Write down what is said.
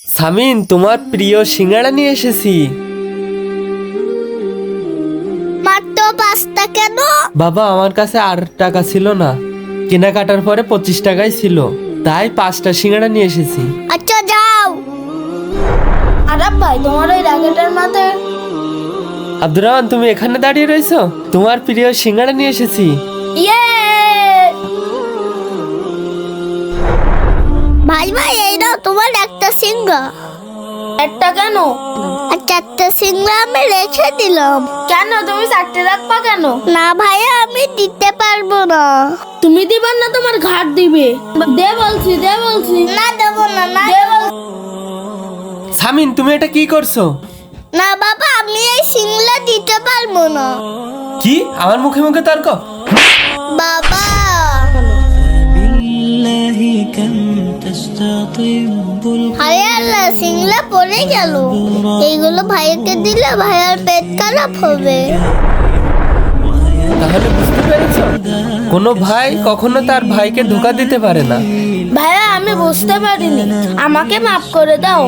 সামিন, তোমার প্রিয় সিঙ্গাড়া নিয়ে এসেছি। মাত্র 5টা কেন? বাবা, আমার কাছে আর টাকা ছিল না, কেনাকাটার পরে 25 টাকাই ছিল, তাই 5টা সিঙ্গাড়া নিয়ে এসেছি। আচ্ছা যাও। আরাব ভাই, তোমার ওই রাগেটার মাথায়। আব্দুর রহমান, তুমি এখানে দাঁড়িয়ে রয়েছো? তোমার প্রিয় সিঙ্গাড়া নিয়ে এসেছি। ইয়ে ভাই ভাই, এই নাও তোমার একটা সিঙ্গা। একটা কেন? আর 4টা সিঙ্গা আমি রেখে দিলাম। কেন তুমি 4টে রাখবা কেন? না ভাইয়া, আমি দিতে পারবো না। তুমি দিবা না, তোমার ঘাট দিবে। দে বলছি, দে বলছি। না দেবো না, না দেবো। সামিন, তুমি এটা কি করছো? না বাবা, আমি এই সিঙ্গলা দিতে পারবো না। কি আমার মুখে মুখে তর্ক? বাবা আরে আল্লাহ, সিংলা পড়ে গেল। এইগুলো ভাইয়াকে দিলে ভাইয়ার পেট খারাপ হবে। তাহলে বুঝতে পেরেছো, কোনো ভাই কখনো তার ভাইকে ধোকা দিতে পারে না। ভাইয়া, আমি বুঝতে পারিনি, আমাকে মাফ করে দাও।